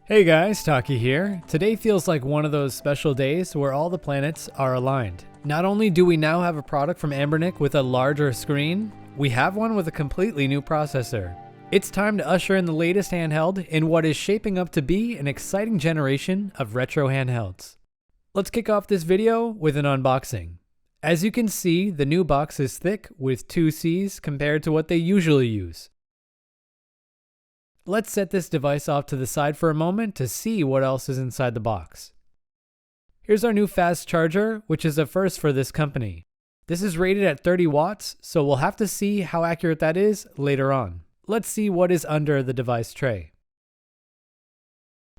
Hey guys, Taki here. Today feels like one of those special days where all the planets are aligned. Not only do we now have a product from Anbernic with a larger screen, we have one with a completely new processor. It's time to usher in the latest handheld in what is shaping up to be an exciting generation of retro handhelds. Let's kick off this video with an unboxing. As you can see, the new box is thick with 2 C's compared to what they usually use. Let's set this device off to the side for a moment to see what else is inside the box. Here's our new fast charger, which is a first for this company. This is rated at 30 watts, so we'll have to see how accurate that is later on. Let's see what is under the device tray.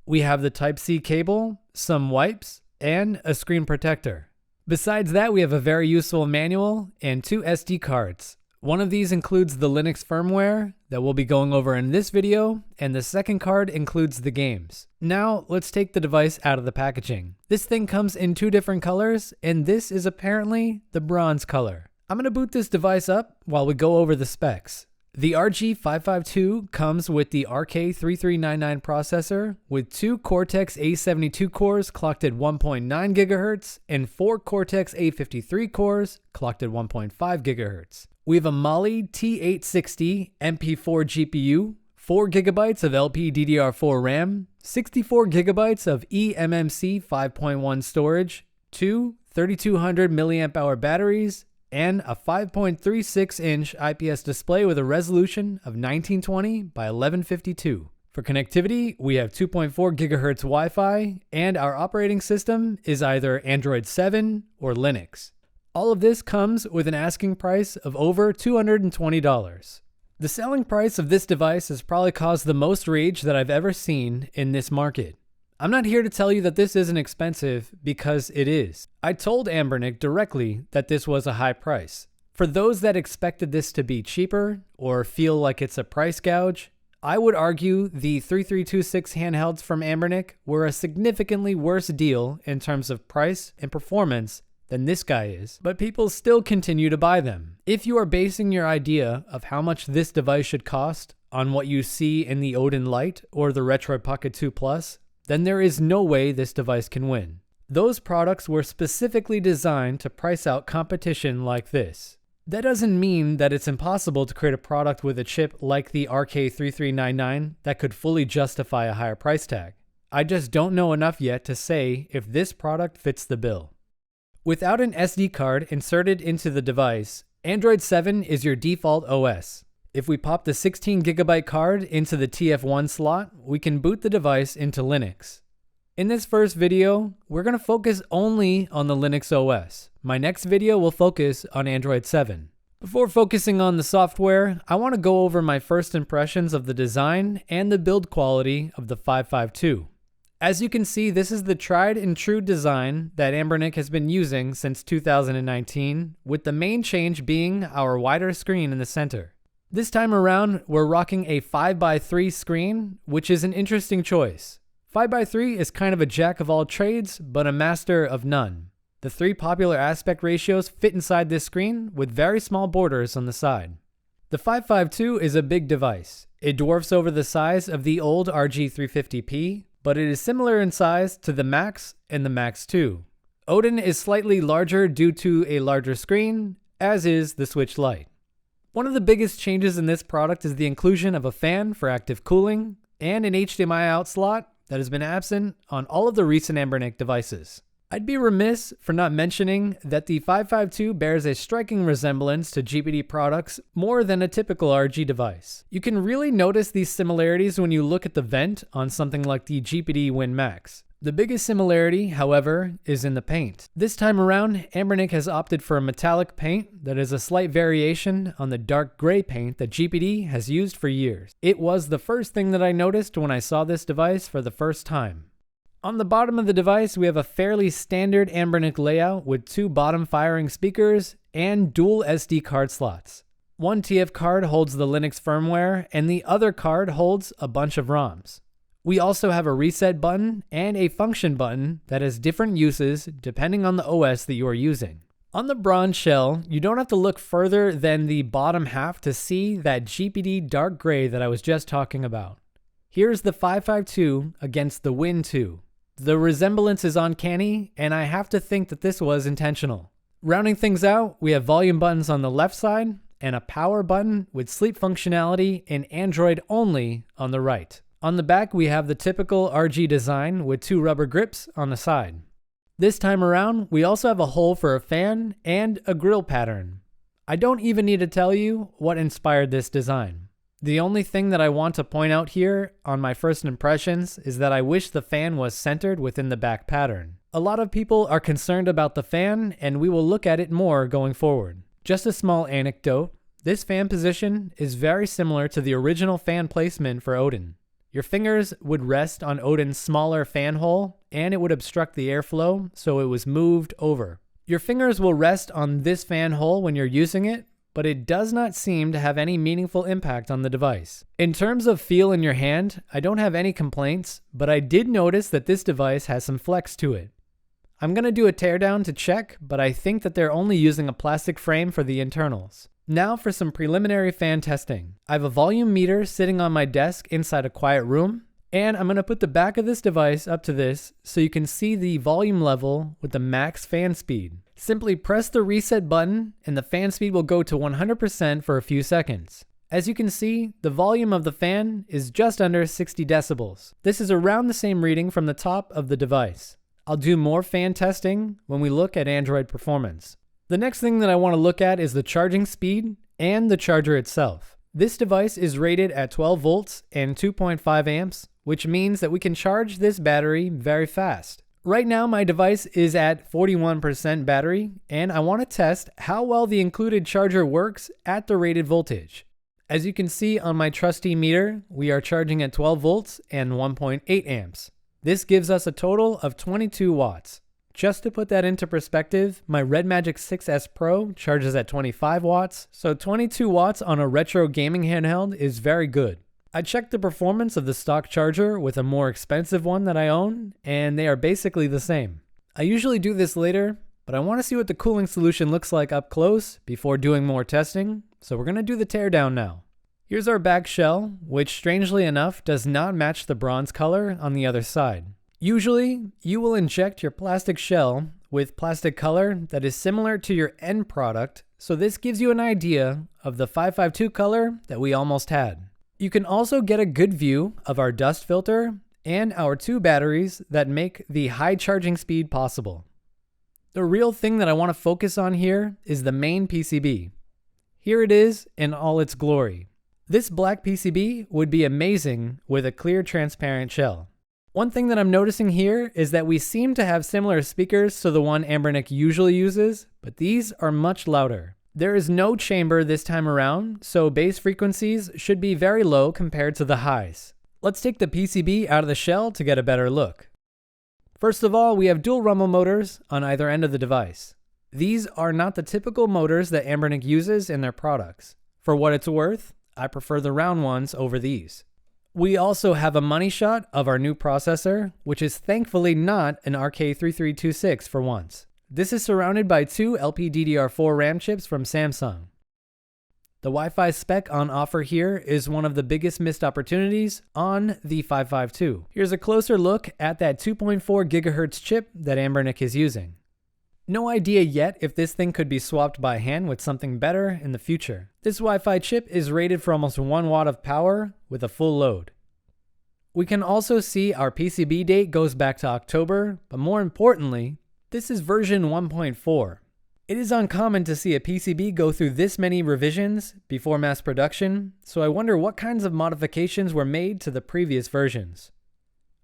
We have the Type-C cable, some wipes, and a screen protector. Besides that, we have a very useful manual and 2 SD cards. One of these includes the Linux firmware that we'll be going over in this video, and the second card includes the games. Now, let's take the device out of the packaging. This thing comes in 2 different colors, and this is apparently the bronze color. I'm going to boot this device up while we go over the specs. The RG552 comes with the RK3399 processor with 2 Cortex A72 cores clocked at 1.9 GHz and 4 Cortex A53 cores clocked at 1.5 GHz. We have a Mali T860 MP4 GPU, 4 GB of LPDDR4 RAM, 64 GB of eMMC 5.1 storage, 2 3200 mAh batteries, and a 5.36-inch IPS display with a resolution of 1920 by 1152. For connectivity, we have 2.4 GHz Wi-Fi, and our operating system is either Android 7 or Linux. All of this comes with an asking price of over $220. The selling price of this device has probably caused the most rage that I've ever seen in this market. I'm not here to tell you that this isn't expensive, because it is. I told Anbernic directly that this was a high price. For those that expected this to be cheaper or feel like it's a price gouge, I would argue the 3326 handhelds from Anbernic were a significantly worse deal in terms of price and performance than this guy is, but people still continue to buy them. If you are basing your idea of how much this device should cost on what you see in the Udon Lite or the Retroid Pocket 2 Plus, then there is no way this device can win. Those products were specifically designed to price out competition like this. That doesn't mean that it's impossible to create a product with a chip like the RK3399 that could fully justify a higher price tag. I just don't know enough yet to say if this product fits the bill. Without an SD card inserted into the device, Android 7 is your default OS. If we pop the 16 GB card into the TF1 slot, we can boot the device into Linux. In this first video, we're going to focus only on the Linux OS. My next video will focus on Android 7. Before focusing on the software, I want to go over my first impressions of the design and the build quality of the 552. As you can see, this is the tried and true design that Anbernic has been using since 2019, with the main change being our wider screen in the center. This time around, we're rocking a 5x3 screen, which is an interesting choice. 5x3 is kind of a jack of all trades, but a master of none. The 3 popular aspect ratios fit inside this screen with very small borders on the side. The 552 is a big device. It dwarfs over the size of the old RG350P, but it is similar in size to the Max and the Max 2. Udon is slightly larger due to a larger screen, as is the Switch Lite. One of the biggest changes in this product is the inclusion of a fan for active cooling and an HDMI out slot that has been absent on all of the recent Anbernic devices. I'd be remiss for not mentioning that the 552 bears a striking resemblance to GPD products more than a typical RG device. You can really notice these similarities when you look at the vent on something like the GPD Win Max. The biggest similarity, however, is in the paint. This time around, Anbernic has opted for a metallic paint that is a slight variation on the dark gray paint that GPD has used for years. It was the first thing that I noticed when I saw this device for the first time. On the bottom of the device, we have a fairly standard Anbernic layout with 2 bottom-firing speakers and dual SD card slots. One TF card holds the Linux firmware, and the other card holds a bunch of ROMs. We also have a reset button and a function button that has different uses depending on the OS that you are using. On the bronze shell, you don't have to look further than the bottom half to see that GPD dark gray that I was just talking about. Here's the 552 against the Win 2. The resemblance is uncanny, and I have to think that this was intentional. Rounding things out, we have volume buttons on the left side and a power button with sleep functionality in Android only on the right. On the back, we have the typical RG design with 2 rubber grips on the side. This time around, we also have a hole for a fan and a grill pattern. I don't even need to tell you what inspired this design. The only thing that I want to point out here on my first impressions is that I wish the fan was centered within the back pattern. A lot of people are concerned about the fan, and we will look at it more going forward. Just a small anecdote, this fan position is very similar to the original fan placement for Udon. Your fingers would rest on Udon's smaller fan hole, and it would obstruct the airflow, so it was moved over. Your fingers will rest on this fan hole when you're using it, but it does not seem to have any meaningful impact on the device. In terms of feel in your hand, I don't have any complaints, but I did notice that this device has some flex to it. I'm going to do a teardown to check, but I think that they're only using a plastic frame for the internals. Now for some preliminary fan testing. I have a volume meter sitting on my desk inside a quiet room, and I'm going to put the back of this device up to this so you can see the volume level with the max fan speed. Simply press the reset button and the fan speed will go to 100% for a few seconds. As you can see, the volume of the fan is just under 60 decibels. This is around the same reading from the top of the device. I'll do more fan testing when we look at Android performance. The next thing that I want to look at is the charging speed and the charger itself. This device is rated at 12 volts and 2.5 amps, which means that we can charge this battery very fast. Right now my device is at 41% battery, and I want to test how well the included charger works at the rated voltage. As you can see on my trusty meter, we are charging at 12 volts and 1.8 amps. This gives us a total of 22 watts. Just to put that into perspective, my Red Magic 6S Pro charges at 25 watts, so 22 watts on a retro gaming handheld is very good. I checked the performance of the stock charger with a more expensive one that I own, and they are basically the same. I usually do this later, but I want to see what the cooling solution looks like up close before doing more testing, so we're going to do the teardown now. Here's our back shell, which strangely enough does not match the bronze color on the other side. Usually, you will inject your plastic shell with plastic color that is similar to your end product, so this gives you an idea of the 552 color that we almost had. You can also get a good view of our dust filter and our 2 batteries that make the high charging speed possible. The real thing that I want to focus on here is the main PCB. Here it is in all its glory. This black PCB would be amazing with a clear transparent shell. One thing that I'm noticing here is that we seem to have similar speakers to the one Anbernic usually uses, but these are much louder. There is no chamber this time around, so bass frequencies should be very low compared to the highs. Let's take the PCB out of the shell to get a better look. First of all, we have dual rumble motors on either end of the device. These are not the typical motors that Anbernic uses in their products. For what it's worth, I prefer the round ones over these. We also have a money shot of our new processor, which is thankfully not an RK3326 for once. This is surrounded by 2 LPDDR4 RAM chips from Samsung. The Wi-Fi spec on offer here is one of the biggest missed opportunities on the 552. Here's a closer look at that 2.4 GHz chip that Anbernic is using. No idea yet if this thing could be swapped by hand with something better in the future. This Wi-Fi chip is rated for almost 1 watt of power with a full load. We can also see our PCB date goes back to October, but more importantly, this is version 1.4. It is uncommon to see a PCB go through this many revisions before mass production, so I wonder what kinds of modifications were made to the previous versions.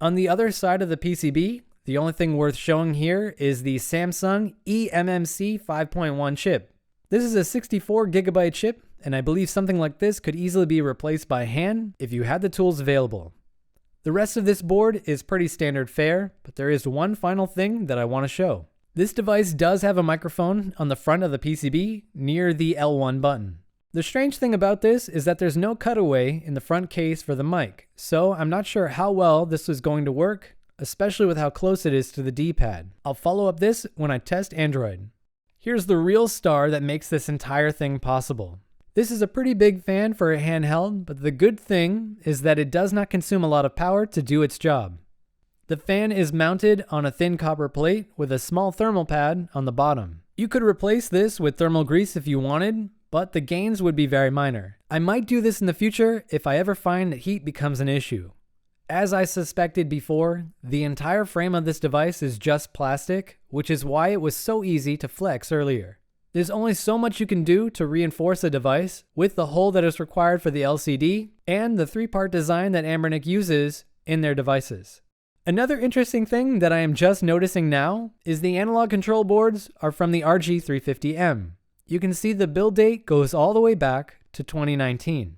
On the other side of the PCB, the only thing worth showing here is the Samsung eMMC 5.1 chip. This is a 64GB chip, and I believe something like this could easily be replaced by hand if you had the tools available. The rest of this board is pretty standard fare, but there is one final thing that I want to show. This device does have a microphone on the front of the PCB near the L1 button. The strange thing about this is that there's no cutaway in the front case for the mic, so I'm not sure how well this is going to work, especially with how close it is to the D-pad. I'll follow up this when I test Android. Here's the real star that makes this entire thing possible. This is a pretty big fan for a handheld, but the good thing is that it does not consume a lot of power to do its job. The fan is mounted on a thin copper plate with a small thermal pad on the bottom. You could replace this with thermal grease if you wanted, but the gains would be very minor. I might do this in the future if I ever find that heat becomes an issue. As I suspected before, the entire frame of this device is just plastic, which is why it was so easy to flex earlier. There's only so much you can do to reinforce a device with the hole that is required for the LCD and the 3-part design that Anbernic uses in their devices. Another interesting thing that I am just noticing now is the analog control boards are from the RG552M. You can see the build date goes all the way back to 2019.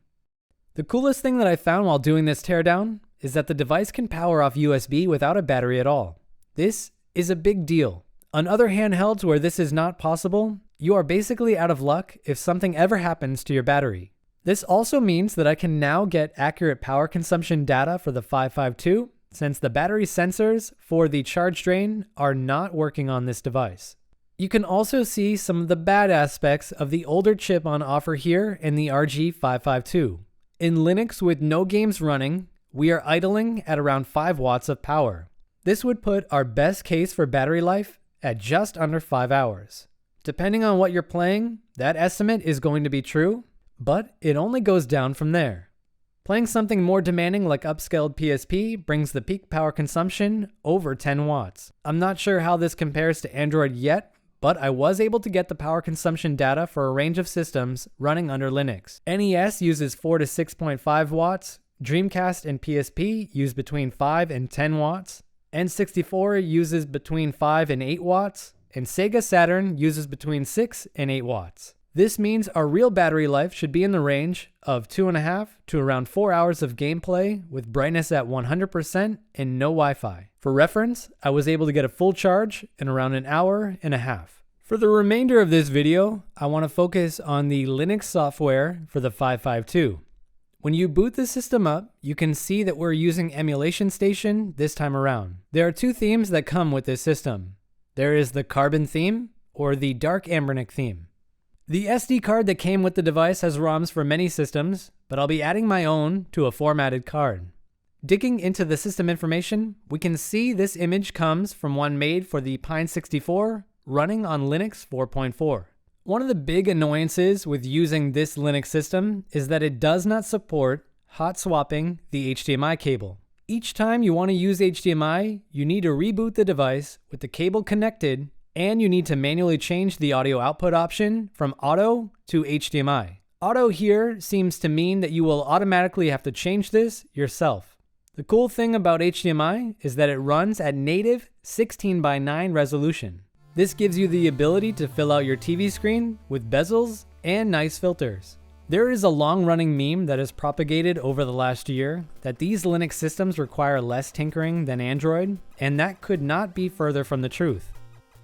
The coolest thing that I found while doing this teardown is that the device can power off USB without a battery at all. This is a big deal. On other handhelds where this is not possible, you are basically out of luck if something ever happens to your battery. This also means that I can now get accurate power consumption data for the 552 since the battery sensors for the charge drain are not working on this device. You can also see some of the bad aspects of the older chip on offer here in the RG552. In Linux with no games running, we are idling at around 5 watts of power. This would put our best case for battery life at just under 5 hours. Depending on what you're playing, that estimate is going to be true, but it only goes down from there. Playing something more demanding like upscaled PSP brings the peak power consumption over 10 watts. I'm not sure how this compares to Android yet, but I was able to get the power consumption data for a range of systems running under Linux. NES uses 4 to 6.5 watts, Dreamcast and PSP use between 5 and 10 watts, N64 uses between 5 and 8 watts, and Sega Saturn uses between 6 and 8 watts. This means our real battery life should be in the range of 2.5 to around 4 hours of gameplay with brightness at 100% and no Wi-Fi. For reference, I was able to get a full charge in around an hour and a half. For the remainder of this video, I want to focus on the Linux software for the 552. When you boot the system up, you can see that we're using Emulation Station this time around. There are 2 themes that come with this system. There is the Carbon theme or the Dark Anbernic theme. The SD card that came with the device has ROMs for many systems, but I'll be adding my own to a formatted card. Digging into the system information, we can see this image comes from one made for the Pine 64 running on Linux 4.4. One of the big annoyances with using this Linux system is that it does not support hot swapping the HDMI cable. Each time you want to use HDMI, you need to reboot the device with the cable connected, and you need to manually change the audio output option from auto to HDMI. Auto here seems to mean that you will automatically have to change this yourself. The cool thing about HDMI is that it runs at native 16:9 resolution. This gives you the ability to fill out your TV screen with bezels and nice filters. There is a long-running meme that has propagated over the last year that these Linux systems require less tinkering than Android, and that could not be further from the truth.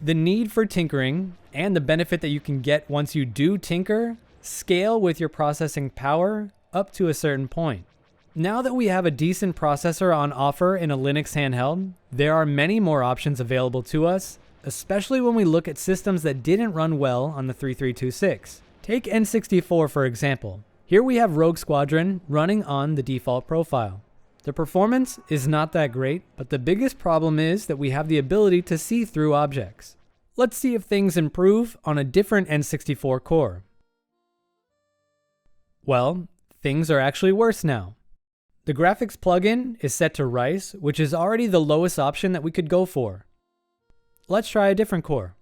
The need for tinkering and the benefit that you can get once you do tinker scale with your processing power up to a certain point. Now that we have a decent processor on offer in a Linux handheld, there are many more options available to us, especially when we look at systems that didn't run well on the 3326. Take N64 for example. Here we have Rogue Squadron running on the default profile. The performance is not that great, but the biggest problem is that we have the ability to see through objects. Let's see if things improve on a different N64 core. Well, things are actually worse now. The graphics plugin is set to Rice, which is already the lowest option that we could go for. Let's try a different core.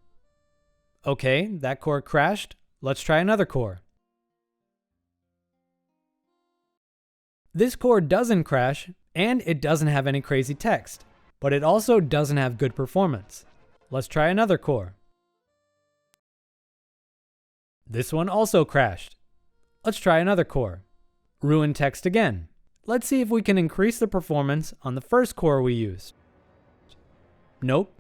Okay, that core crashed. Let's try another core. This core doesn't crash, and it doesn't have any crazy text, but it also doesn't have good performance. Let's try another core. This one also crashed. Let's try another core. Ruined text again. Let's see if we can increase the performance on the first core we used. Nope,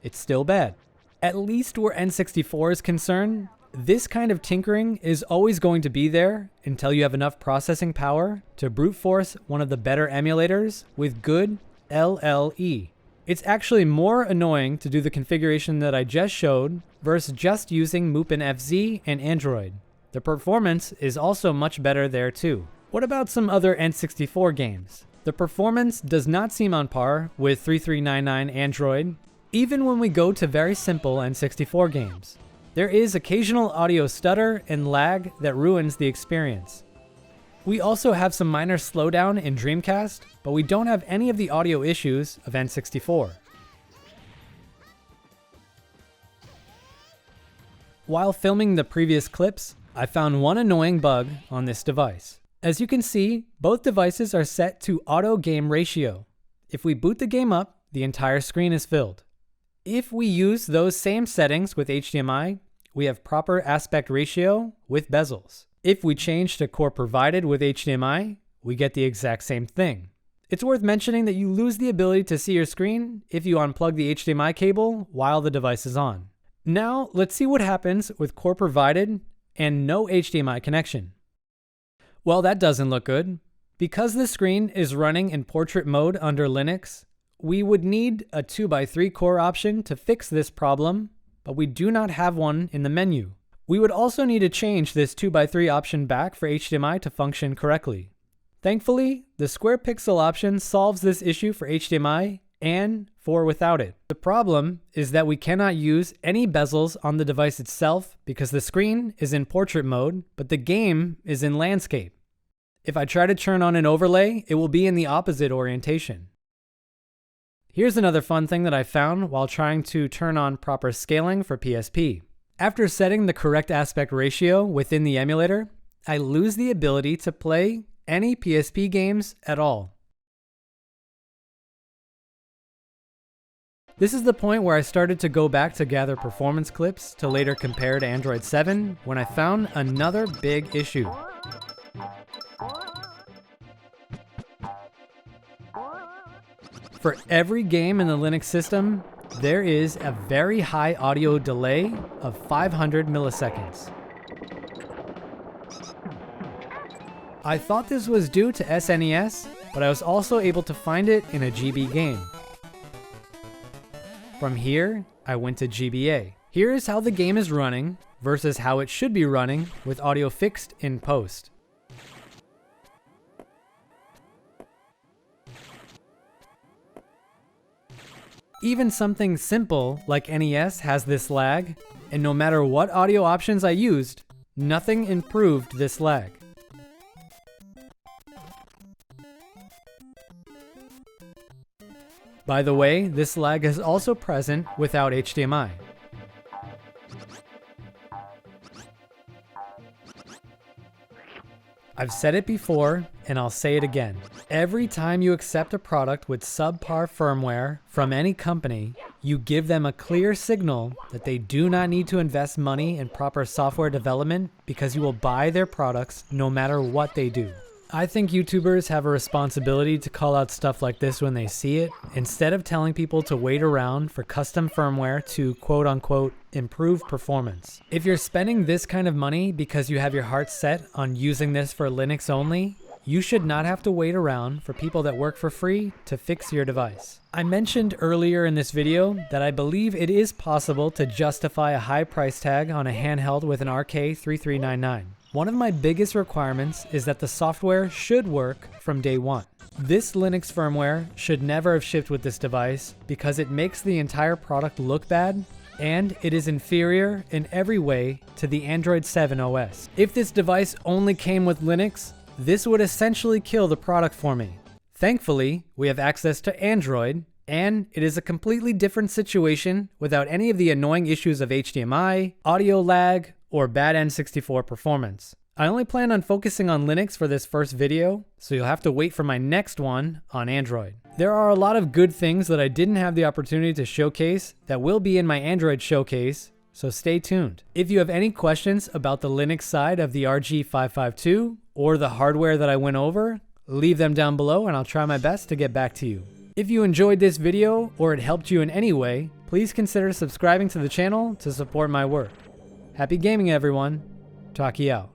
it's still bad. At least where N64 is concerned, this kind of tinkering is always going to be there until you have enough processing power to brute force one of the better emulators with good LLE. It's actually more annoying to do the configuration that I just showed versus just using Mupen FZ and Android. The performance is also much better there too. What about some other N64 games? The performance does not seem on par with 3399 Android, even when we go to very simple N64 games. There is occasional audio stutter and lag that ruins the experience. We also have some minor slowdown in Dreamcast, but we don't have any of the audio issues of N64. While filming the previous clips, I found one annoying bug on this device. As you can see, both devices are set to auto game ratio. If we boot the game up, the entire screen is filled. If we use those same settings with HDMI, we have proper aspect ratio with bezels. If we change to core provided with HDMI, we get the exact same thing. It's worth mentioning that you lose the ability to see your screen if you unplug the HDMI cable while the device is on. Now, let's see what happens with core provided and no HDMI connection. Well, that doesn't look good. Because the screen is running in portrait mode under Linux, we would need a 2x3 core option to fix this problem, but we do not have one in the menu. We would also need to change this 2x3 option back for HDMI to function correctly. Thankfully, the square pixel option solves this issue for HDMI and for without it. The problem is that we cannot use any bezels on the device itself because the screen is in portrait mode, but the game is in landscape. If I try to turn on an overlay, it will be in the opposite orientation. Here's another fun thing that I found while trying to turn on proper scaling for PSP. After setting the correct aspect ratio within the emulator, I lose the ability to play any PSP games at all. This is the point where I started to go back to gather performance clips to later compare to Android 7 when I found another big issue. For every game in the Linux system, there is a very high audio delay of 500 milliseconds. I thought this was due to SNES, but I was also able to find it in a GB game. From here, I went to GBA. Here is how the game is running versus how it should be running with audio fixed in post. Even something simple like NES has this lag, and no matter what audio options I used, nothing improved this lag. By the way, this lag is also present without HDMI. I've said it before, and I'll say it again. Every time you accept a product with subpar firmware from any company, you give them a clear signal that they do not need to invest money in proper software development because you will buy their products no matter what they do. I think YouTubers have a responsibility to call out stuff like this when they see it, instead of telling people to wait around for custom firmware to quote-unquote improve performance. If you're spending this kind of money because you have your heart set on using this for Linux only, you should not have to wait around for people that work for free to fix your device. I mentioned earlier in this video that I believe it is possible to justify a high price tag on a handheld with an RK3399. One of my biggest requirements is that the software should work from day one. This Linux firmware should never have shipped with this device because it makes the entire product look bad, and it is inferior in every way to the Android 7 OS. If this device only came with Linux, this would essentially kill the product for me. Thankfully, we have access to Android, and it is a completely different situation without any of the annoying issues of HDMI, audio lag, or bad N64 performance. I only plan on focusing on Linux for this first video, so you'll have to wait for my next one on Android. There are a lot of good things that I didn't have the opportunity to showcase that will be in my Android showcase, so stay tuned. If you have any questions about the Linux side of the RG552 or the hardware that I went over, leave them down below and I'll try my best to get back to you. If you enjoyed this video or it helped you in any way, please consider subscribing to the channel to support my work. Happy gaming, everyone. Taki out.